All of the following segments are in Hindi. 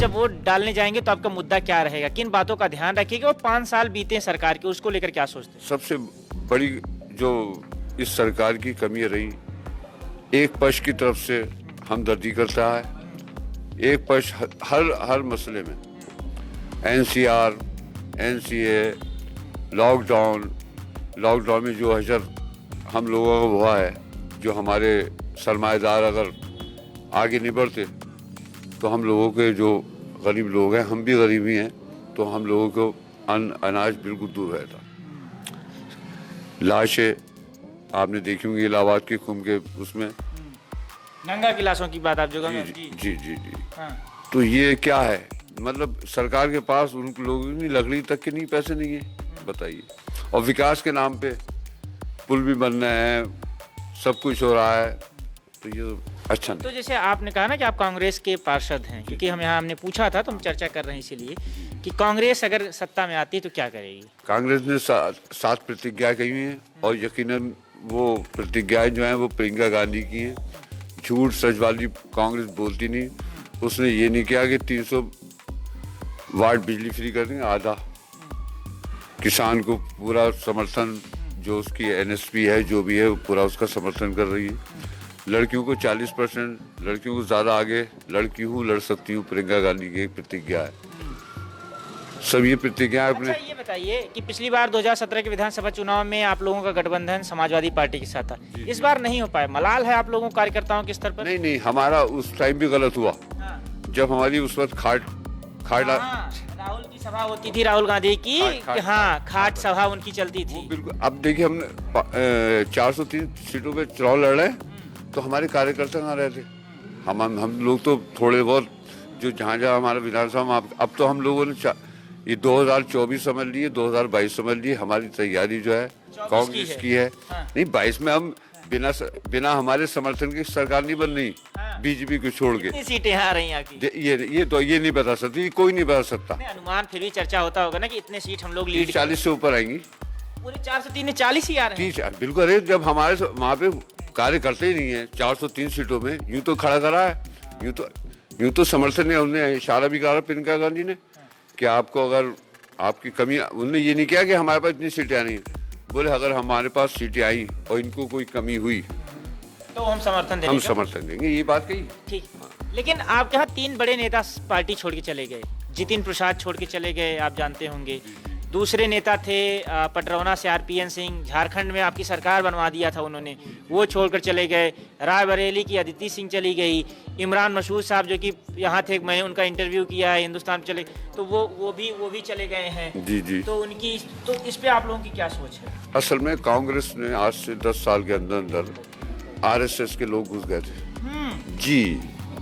जब वोट डालने जाएंगे तो आपका मुद्दा क्या रहेगा, किन बातों का ध्यान रखिएगा? और 5 साल बीते हैं सरकार के, उसको लेकर क्या सोचते हैं? सबसे बड़ी जो इस सरकार की कमी रही, एक पक्ष की तरफ से हमदर्दी करता है, एक पक्ष हर मसले में एनसीआर, एनसीए, लॉकडाउन में जो हशर हम लोगों को हुआ है, जो हमारे सरमाएदार अगर आगे नहीं बढ़ते तो हम लोगों के जो गरीब लोग हैं, हम भी गरीब ही हैं, तो हम लोगों को अनाज बिल्कुल दूर रहता। लाशें आपने देखी होंगी इलाहाबाद के कुंभ के उसमें, गंगा की लाशों की बात आप जो जी जी जी जी, जी। हाँ। तो ये क्या है, मतलब सरकार के पास उन लोगों की लकड़ी तक के नहीं पैसे नहीं है, बताइए। और विकास के नाम पे पुल भी बन रहे हैं, सब कुछ हो रहा है, तो ये अच्छा नहीं। तो जैसे आपने कहा ना कि आप कांग्रेस के पार्षद हैं, क्योंकि हमने पूछा था तो हम चर्चा कर रहे हैं इसीलिए कि कांग्रेस अगर सत्ता में आती है तो क्या करेगी? कांग्रेस ने 7 प्रतिज्ञाएं कही हुई हैं और यकीनन वो प्रतिज्ञाएं जो हैं वो प्रियंका गांधी की हैं। झूठ सच वाली कांग्रेस बोलती नहीं। उसने ये नहीं किया कि 300 वाट बिजली फ्री कर देंगे, आधा किसान को पूरा समर्थन, जो उसकी एनएसपी है जो भी है वो पूरा उसका समर्थन कर रही है। लड़कियों को 40%, लड़कियों को ज़्यादा आगे लड़की हूँ लड़ सकती हूँ, प्रियंका गांधी की एक प्रतिज्ञा है। सब ये प्रतिज्ञा अपने। अच्छा, ये बताइए कि पिछली बार 2017 के विधानसभा चुनाव में आप लोगों का गठबंधन समाजवादी पार्टी के साथ था, इस बार नहीं हो पाया। मलाल है आप लोगों कार्यकर्ताओं के स्तर पर? नहीं, हमारा उस टाइम भी गलत हुआ। हाँ। जब हमारी उस वक्त खाट राहुल की सभा होती थी, राहुल गांधी की, हाँ, खाट सभा उनकी चलती थी। बिल्कुल। अब देखिए हमने 403 सीटों पे चुनाव लड़ रहे हैं, तो हमारे कार्यकर्ता कहाँ रहते? हम लोग तो थोड़े बहुत जो जहाँ हमारा विधानसभा, अब तो हम लोगों ने ये 2024 समझ लिए, 2022 समझ लिए। हमारी तैयारी जो है कांग्रेस की है। हाँ। नहीं, 22 में हम बिना हमारे समर्थन की सरकार नहीं बन रही। हाँ। बीजेपी को छोड़ के कितनी सीटें आ रही हैं आपकी? ये नहीं बता सकती, कोई नहीं बता सकता। अनुमान फिर भी चर्चा होता होगा ना कि इतने सीट हम लोग लीड 40 से ऊपर आएंगी। पूरे 403 40 ही आ रहे हैं। 30, बिल्कुल। अरे जब हमारे वहाँ पे कार्य करते ही नहीं है 403 सीटों में, यूं तो खड़ा करा है, यूं तो समर्थन ने उन्होंने इशारा भी करा प्रियंका गांधी ने कि आपको अगर आपकी कमी, उन्होंने ये नहीं किया कि हमारे पास इतनी सीटें आनी, बोले अगर हमारे पास सीटें आई और इनको कोई कमी हुई तो हम समर्थन देंगे, ये बात कही। ठीक। लेकिन आपके यहाँ 3 बड़े नेता पार्टी छोड़ के चले गए। जितिन प्रसाद छोड़ के चले गए, आप जानते होंगे। दूसरे नेता थे पटरौना से आरपीएन सिंह, झारखंड में आपकी सरकार बनवा दिया था उन्होंने, वो छोड़कर चले गए। रायबरेली की अदिति सिंह चली गई। इमरान मसूद साहब जो कि यहाँ थे, मैंने उनका इंटरव्यू किया है, हिंदुस्तान चले, तो वो भी चले गए हैं। जी। तो इस पे आप लोगों की क्या सोच है? असल में कांग्रेस ने आज से 10 साल के अंदर आरएसएस के लोग घुस गए थे। जी।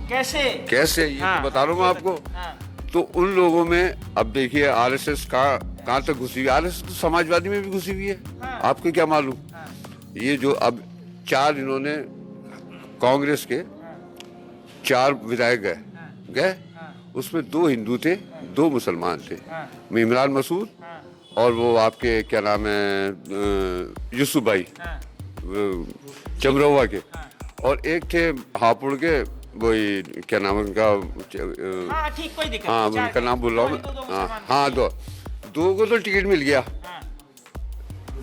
कैसे ये हाँ, तो बता रहा हूँ मैं आपको। हाँ। तो उन लोगों में अब देखिए आरएसएस कहाँ तक घुसी हुई है। आरएसएस तो समाजवादी में भी घुसी हुई है। हाँ। आपको क्या मालूम? हाँ। ये जो अब 4 इन्होंने कांग्रेस के 4 विधायक गए, उसमें 2 हिंदू थे, 2 मुसलमान थे। इमरान मसूद और वो आपके क्या नाम है यूसुफ भाई चमरौवा के, और एक थे हापुड़ के, वही क्या नाम है उनका, ठीक, कोई दिक्कत हाँ उनका नाम बोल रहा हूँ मैं। हाँ, 2 को तो टिकट मिल गया।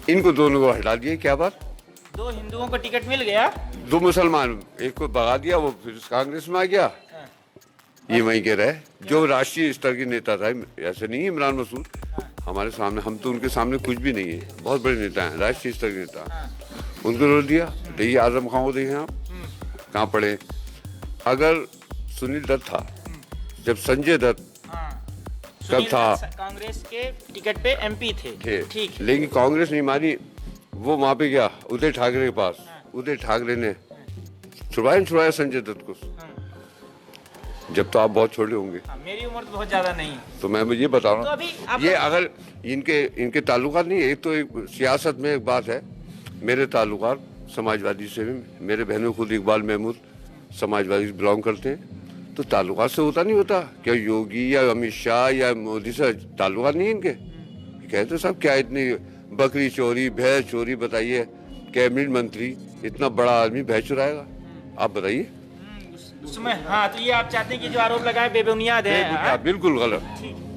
इनको दोनों को हटा दिया। क्या बात? 2 हिंदुओं को टिकट मिल गया, 2 मुसलमान, एक को भगा दिया, वो फिर कांग्रेस में आ गया। ये वहीं के रहे, जो राष्ट्रीय स्तर के नेता था। ऐसे नहीं इमरान मसूद हमारे सामने, हम तो उनके सामने कुछ भी नहीं है, बहुत बड़े नेता हैं, राष्ट्रीय स्तर के नेता। उनको रोक दिया। देखिए आजम खान को देखें आप कहाँ पड़े। अगर सुनील दत्त था, जब संजय दत्त कब था, कांग्रेस के टिकट पे एमपी थे। ठीक। लेकिन कांग्रेस नहीं मानी, वो वहाँ पे गया उदय ठाकरे के पास। उदय ठाकरे ने छुड़वाया संजय दत्त को। जब तो आप बहुत छोटे होंगे, मेरी उम्र तो बहुत ज्यादा नहीं, तो मैं ये बता रहा हूँ। ये अगर इनके ताल्लुकात नहीं, एक तो एक सियासत में एक बात है, मेरे ताल्लुकात समाजवादी से भी, मेरे बहनों खुद इकबाल महमूद समाजवादी से बिलोंग करते हैं, तो ताल्लुकात से होता नहीं होता क्या? योगी या अमित शाह या मोदी से ताल्लुकात नहीं इनके? कहते साहब क्या इतनी बकरी चोरी, भैंस चोरी, बताइए कैबिनेट मंत्री इतना बड़ा आदमी भैंस चुराएगा? आप बताइए। उसमें हाँ, तो ये आप चाहते हैं कि जो आरोप लगाए बेबुनियाद है। बेबुनियाद, बिल्कुल गलत। ठीक।